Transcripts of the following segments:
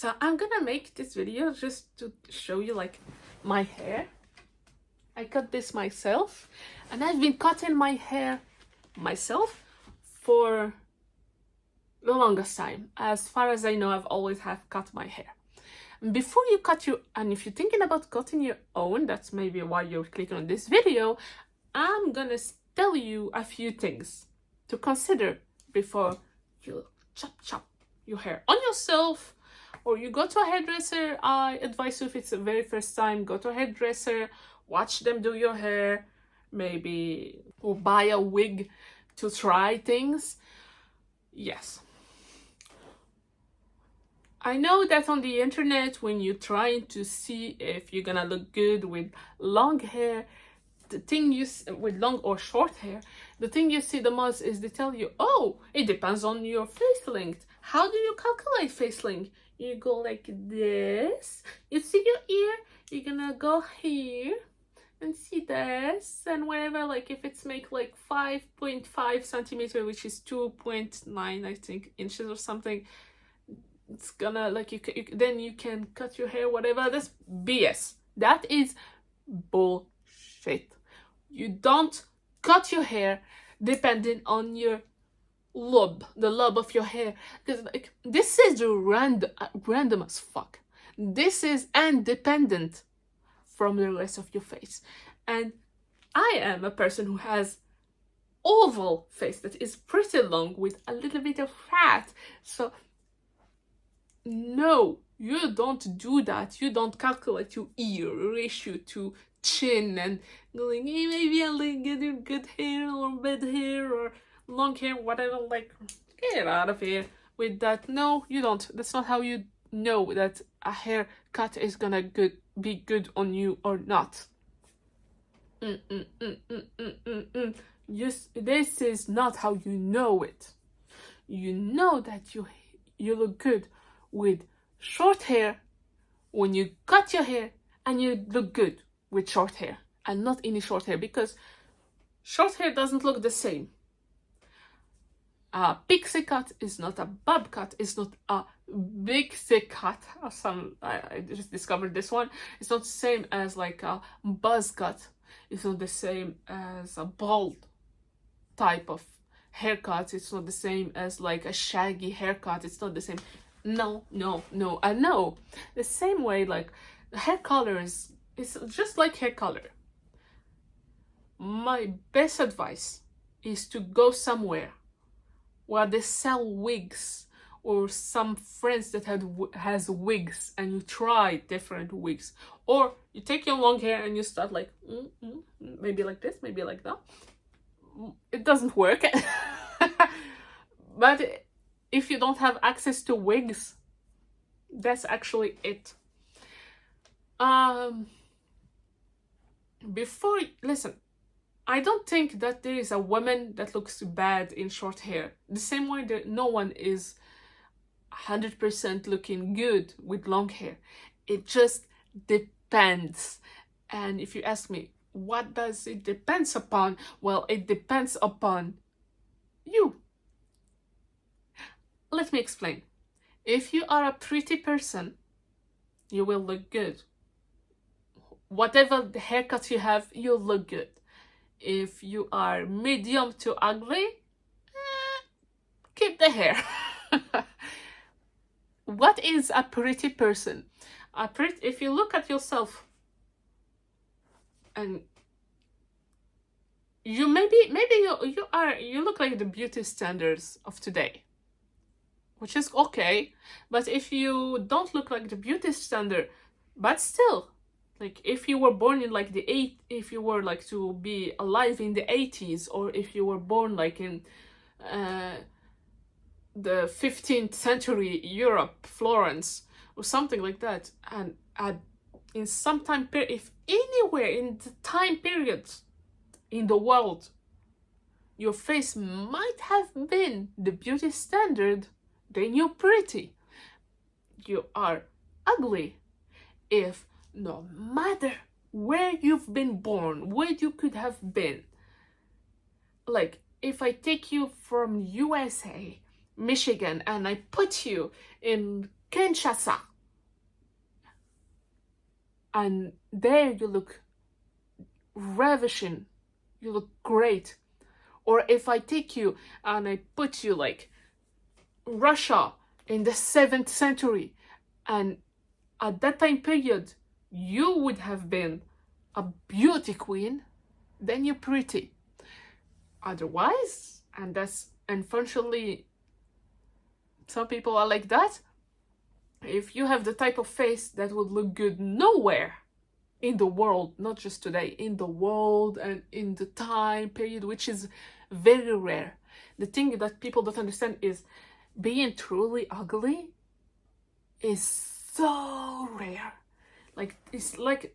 So I'm gonna make this video just to show you like my hair. I cut this myself, and I've been cutting my hair myself for the longest time. As far as I know, I've always have cut my hair. Before you cut your, and if you're thinking about cutting your own, that's maybe why you're clicking on this video, I'm gonna tell you a few things to consider before you chop your hair on yourself, or you go to a hairdresser. I advise you, if it's the very first time, go to a hairdresser, watch them do your hair, maybe or buy a wig to try things. Yes. I know that on the internet, when you're trying to see if you're gonna look good with long hair, the thing you with long or short hair, the thing you see the most is they tell you, oh, it depends on your face length. How do you calculate face length? You go like this, you see your ear, you're gonna go here and see this, and wherever, like if it's make like 5.5 centimeter, which is 2.9 I think inches or something, it's gonna like you then you can cut your hair, whatever. That's BS. That is bullshit. You don't cut your hair depending on your lobe, the lobe of your hair, because like this is random as fuck. This is independent from the rest of your face. And I am a person who has oval face that is pretty long with a little bit of fat, so no, you don't do that. You don't calculate your ear ratio to chin and going, hey, maybe I'll get good hair or bad hair or long hair, whatever. Like, get out of here with that. No, you don't. That's not how you know that a haircut is gonna be good on you or not. Yes, this is not how you know it. You know that you look good with short hair when you cut your hair, and you look good with short hair and not any short hair, because short hair doesn't look the same. A pixie cut is not a bob cut, it's not a pixie cut. I just discovered this one. It's not the same as like a buzz cut. It's not the same as a bald type of haircut. It's not the same as like a shaggy haircut. It's not the same. No. I know. The same way, like hair colors, it's just like hair color. My best advice is to go somewhere where they sell wigs, or some friends that has wigs, and you try different wigs, or you take your long hair and you start like maybe like this, maybe like that. It doesn't work. But if you don't have access to wigs, that's actually it. Listen, I don't think that there is a woman that looks bad in short hair. The same way that no one is 100% looking good with long hair. It just depends. And if you ask me, what does it depends upon? Well, it depends upon you. Let me explain. If you are a pretty person, you will look good. Whatever the haircut you have, you'll look good. If you are medium to ugly, keep the hair. What is a pretty person? If you look at yourself and you you look like the beauty standards of today, which is okay. But if you don't look like the beauty standard, but still, like if you were born in like if you were like to be alive in the 80s, or if you were born like in the 15th century Europe, Florence, or something like that, and in some time period, if anywhere in the time period in the world your face might have been the beauty standard, then you're pretty. You are ugly if, no matter where you've been born, where you could have been, like if I take you from USA, Michigan, and I put you in Kinshasa, and there you look ravishing, you look great. Or if I take you and I put you like Russia in the 7th century, and at that time period you would have been a beauty queen, then you're pretty. Otherwise, and that's unfortunately some people are like that, if you have the type of face that would look good nowhere in the world, not just today, in the world and in the time period, which is very rare. The thing that people don't understand is being truly ugly is so rare. Like, it's like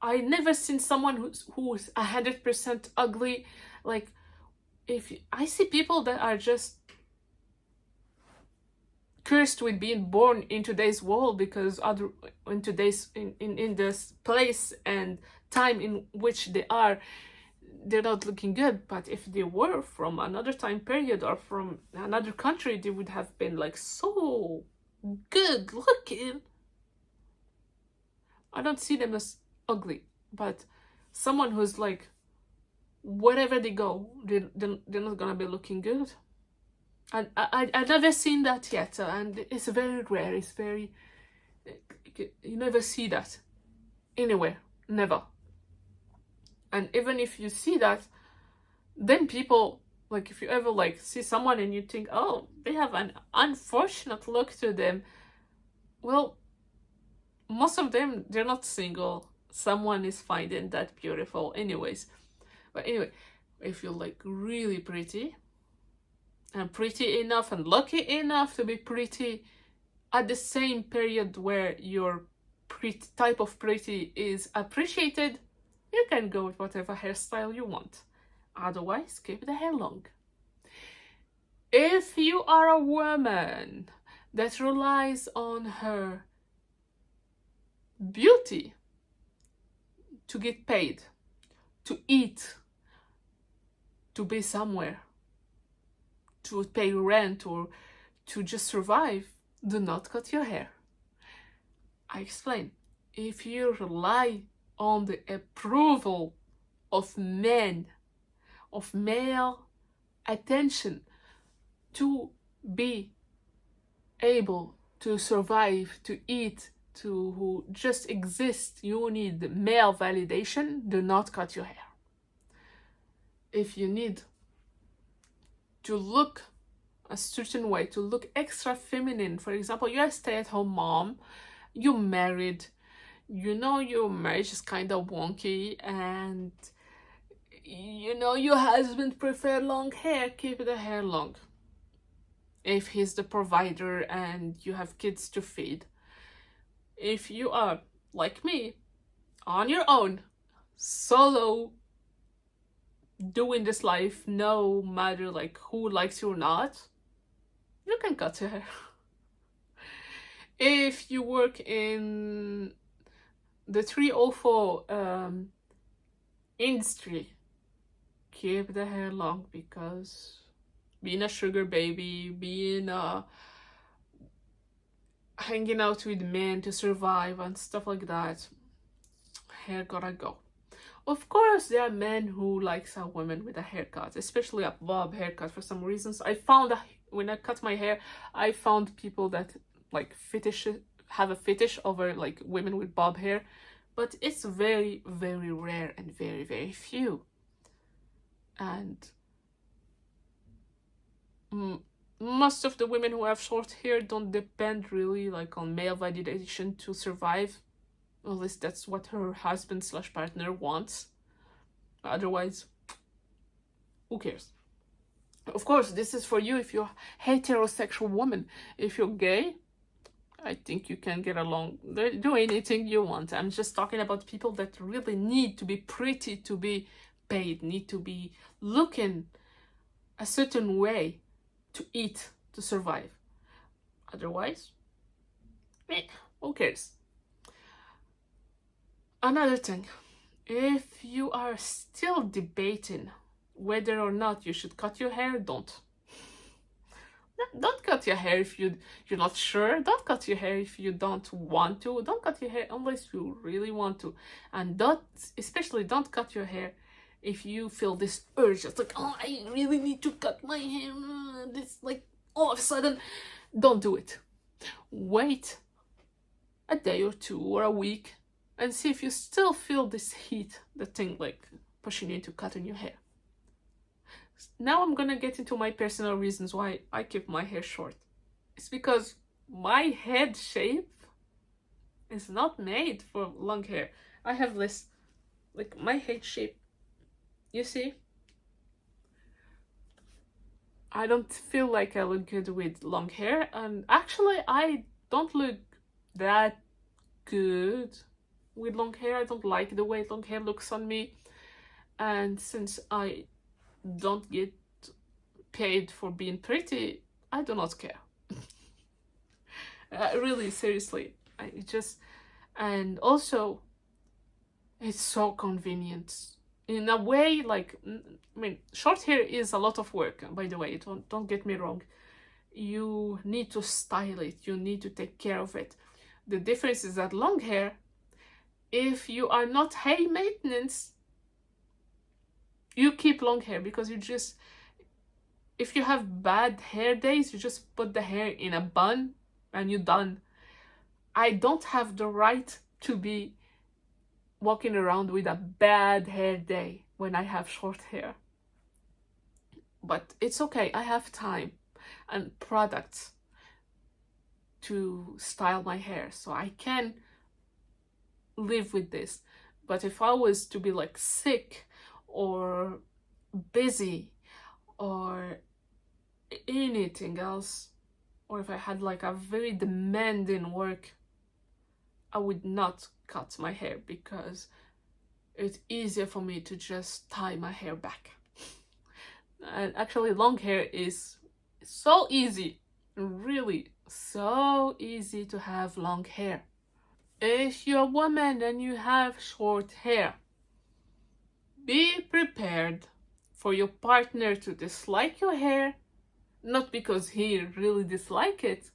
I never seen someone who's 100% ugly. Like, if I see people that are just cursed with being born in today's world, because other in today's in this place and time in which they are, they're not looking good. But if they were from another time period or from another country, they would have been like so good looking. I don't see them as ugly, but someone who's like, wherever they go, they're not gonna be looking good. And I never seen that yet, and it's very rare. It's very, you never see that anywhere, never. And even if you see that, then people, like, if you ever like see someone and you think, oh, they have an unfortunate look to them, well, most of them, they're not single. Someone is finding that beautiful anyways. But anyway, if you're like really pretty and pretty enough and lucky enough to be pretty at the same period where your type of pretty is appreciated, you can go with whatever hairstyle you want. Otherwise, keep the hair long. If you are a woman that relies on her beauty to get paid, to eat, to be somewhere, to pay rent, or to just survive, do not cut your hair. I explain. If you rely on the approval of men, of male attention to be able to survive, to eat, to just exist, you need male validation, do not cut your hair. If you need to look a certain way, to look extra feminine, for example, you're a stay-at-home mom, you're married, you know your marriage is kind of wonky, and you know your husband prefers long hair, keep the hair long. If he's the provider and you have kids to feed. If you are, like me, on your own, solo, doing this life, no matter like who likes you or not, you can cut your hair. If you work in the 304 industry, keep the hair long, because being a sugar baby, being hanging out with men to survive and stuff like that, hair gotta go. Of course, there are men who likes a woman with a haircut, especially a bob haircut for some reasons. I found that when I cut my hair, I found people that like have a fetish over like women with bob hair, but it's very, very rare and very, very few. And most of the women who have short hair don't depend really like on male validation to survive. At least that's what her husband / partner wants. Otherwise, who cares? Of course, this is for you if you're a heterosexual woman. If you're gay, I think you can get along, do anything you want. I'm just talking about people that really need to be pretty to be paid, need to be looking a certain way to eat, to survive. Otherwise, who cares? Another thing, if you are still debating whether or not you should cut your hair, don't. Don't cut your hair if you're not sure. Don't cut your hair if you don't want to. Don't cut your hair unless you really want to. And especially don't cut your hair if you feel this urge. It's like, oh, I really need to cut my hair. This, like, all of a sudden. Don't do it. Wait a day or two or a week and see if you still feel this heat, the thing like pushing you into cutting your hair. Now I'm gonna get into my personal reasons why I keep my hair short. It's because my head shape is not made for long hair. I have this, like, my head shape, you see? I don't feel like I look good with long hair, and actually I don't look that good with long hair. I don't like the way long hair looks on me, and since I don't get paid for being pretty, I do not care. Really, seriously, and also it's so convenient in a way. Like, I mean, short hair is a lot of work, by the way, don't get me wrong. You need to style it, you need to take care of it. The difference is that long hair, if you are not high maintenance, you keep long hair because if you have bad hair days, you just put the hair in a bun and you're done. I don't have the right to be walking around with a bad hair day when I have short hair. But it's okay, I have time and products to style my hair, so I can live with this. But if I was to be like sick or busy or anything else, or if I had like a very demanding work, I would not cut my hair because it's easier for me to just tie my hair back. And actually long hair is so easy, really so easy to have long hair. If you're a woman and you have short hair, be prepared for your partner to dislike your hair, not because he really dislikes it,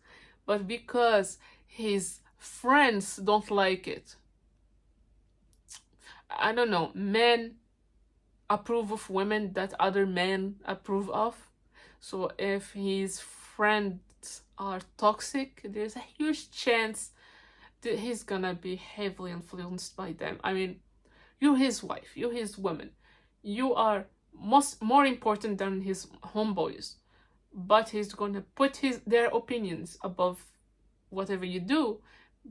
but because his friends don't like it. I don't know, men approve of women that other men approve of. So if his friends are toxic, there's a huge chance that he's gonna be heavily influenced by them. I mean, you're his wife, you're his woman, you are more important than his homeboys, but he's gonna put their opinions above whatever you do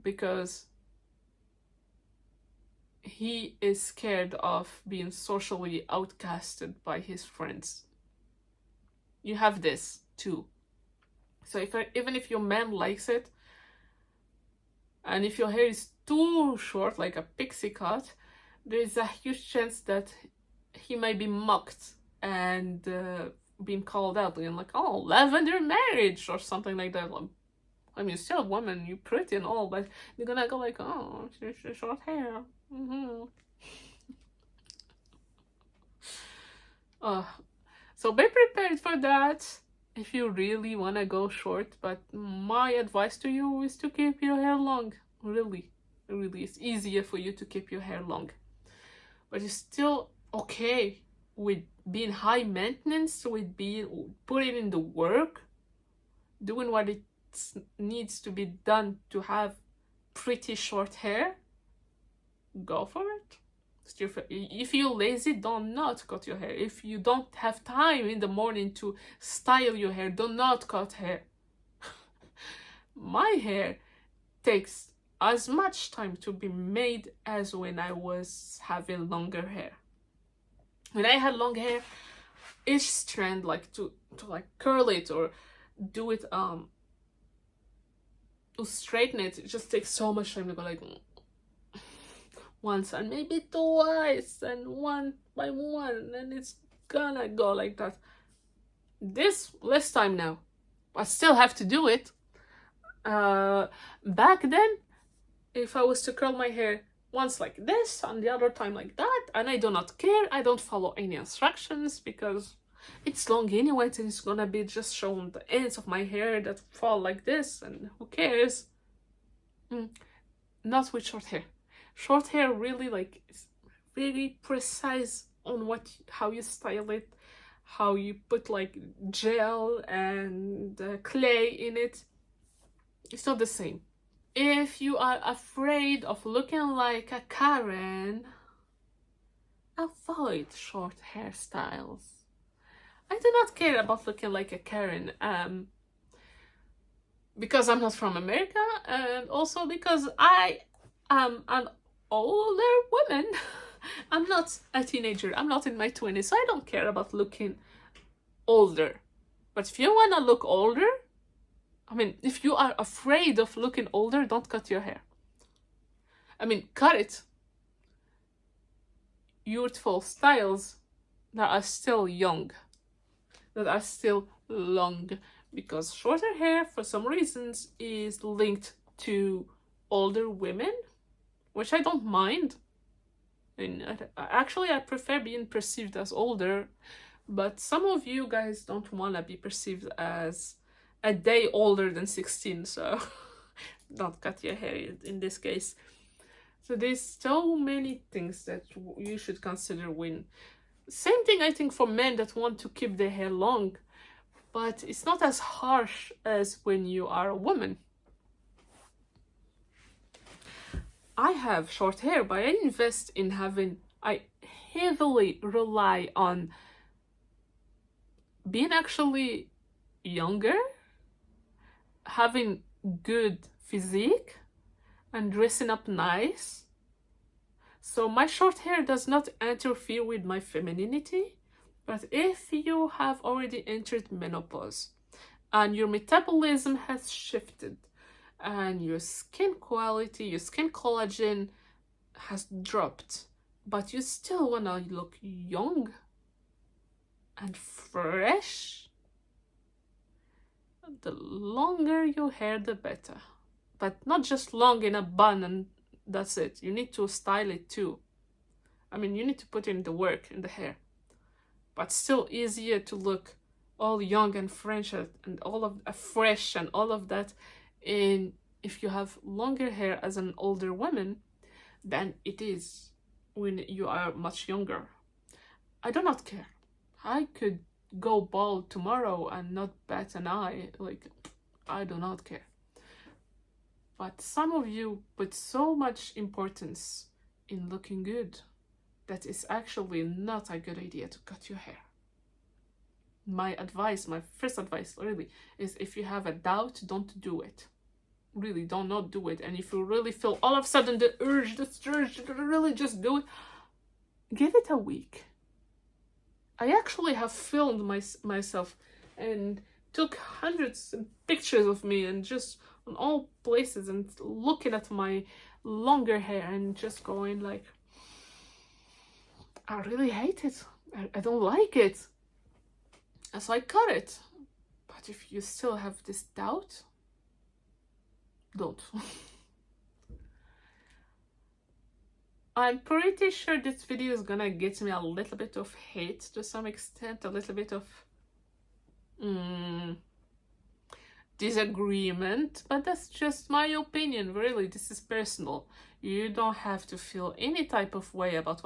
because he is scared of being socially outcasted by his friends. You have this too. So even if your man likes it, and if your hair is too short, like a pixie cut, there is a huge chance that he might be mocked and being called out and like, oh, lavender marriage or something like that. I mean, you're still a woman, you're pretty and all, but you're gonna go like, oh, she's short hair. So be prepared for that if you really want to go short, but my advice to you is to keep your hair long. Really, it's easier for you to keep your hair long, but it's still okay with being high maintenance, with putting in the work, doing what it needs to be done to have pretty short hair. Go for it. If you're lazy, do not cut your hair. If you don't have time in the morning to style your hair, do not cut hair. My hair takes as much time to be made as when I was having longer hair. When I had long hair, each strand, like to like curl it or do it to straighten it just takes so much time to go like once and maybe twice and one by one, and it's gonna go like that. This less time now, I still have to do it. Back then, if I was to curl my hair once like this and the other time like that, and I do not care, I don't follow any instructions because It's long anyway, and it's gonna be just showing the ends of my hair that fall like this, and who cares? Not with short hair. Short hair really like is very precise on how you style it, how you put like gel and clay in it. It's not the same. If you are afraid of looking like a Karen, avoid short hairstyles. I do not care about looking like a Karen, because I'm not from America, and also because I am an older woman. I'm not a teenager. I'm not in my 20s, so I don't care about looking older. But if you want to look older, I mean, if you are afraid of looking older, don't cut your hair. I mean, cut it. Youthful styles that are still young, that are still long, because shorter hair, for some reasons, is linked to older women, which I don't mind. And actually, I prefer being perceived as older, but some of you guys don't want to be perceived as a day older than 16, so don't cut your hair in this case. So there's so many things that you should consider when... Same thing, I think, for men that want to keep their hair long, but it's not as harsh as when you are a woman. I have short hair, but I invest in I heavily rely on being actually younger, having good physique, and dressing up nice. So my short hair does not interfere with my femininity. But if you have already entered menopause and your metabolism has shifted and your skin quality, your skin collagen has dropped, but you still want to look young and fresh, the longer your hair, the better. But not just long in a bun and that's it. You need to style it too. I mean, you need to put in the work in the hair. But still easier to look all young and fresh and all of fresh and all of that in if you have longer hair as an older woman than it is when you are much younger. I do not care. I could go bald tomorrow and not bat an eye. Like, I do not care. But some of you put so much importance in looking good that it's actually not a good idea to cut your hair. My first advice really, is if you have a doubt, don't do it. Really, don't not do it. And if you really feel all of a sudden the urge to really just do it, give it a week. I actually have filmed myself and took hundreds of pictures of me and just on all places and looking at my longer hair and just going like, I really hate it. I don't like it. And so I cut it. But if you still have this doubt, don't. I'm pretty sure this video is gonna get me a little bit of hate to some extent, a little bit of disagreement, but that's just my opinion. Really, this is personal. You don't have to feel any type of way about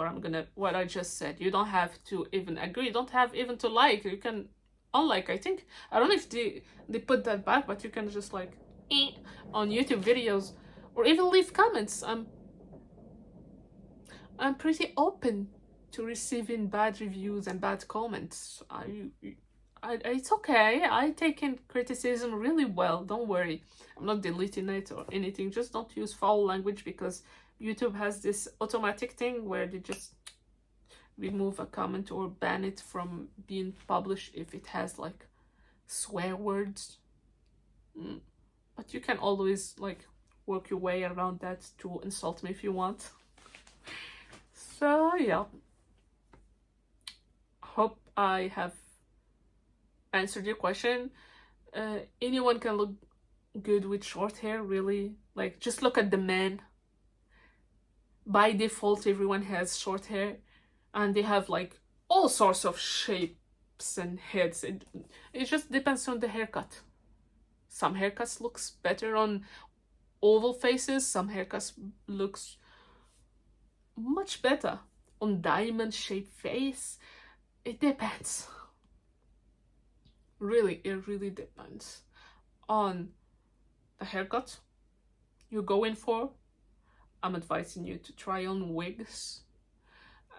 what I just said. You don't have to even agree. You don't have even to like. You can unlike. I think, I don't know if they put that back, but you can just like on YouTube videos or even leave comments. I'm pretty open to receiving bad reviews and bad comments. It's okay. I take in criticism really well. Don't worry. I'm not deleting it or anything. Just don't use foul language, because YouTube has this automatic thing where they just remove a comment or ban it from being published if it has like swear words. But you can always like work your way around that to insult me if you want. So yeah, hope I have answered your question. Anyone can look good with short hair, really. Like, just look at the men. By default, everyone has short hair and they have like all sorts of shape and heads. It just depends on the haircut. Some haircuts looks better on oval faces, some haircuts looks much better on diamond shaped face. It depends. Really, it really depends on the haircut you're going for. I'm advising you to try on wigs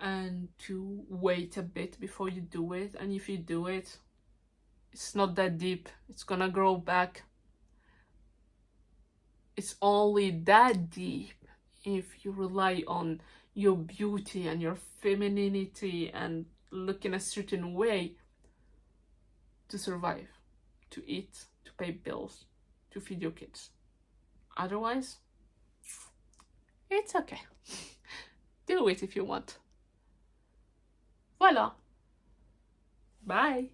and to wait a bit before you do it. And if you do it, it's not that deep. It's gonna grow back. It's only that deep if you rely on your beauty and your femininity and look in a certain way to survive, to eat, to pay bills, to feed your kids. Otherwise, it's okay. Do it if you want. Voila. Bye.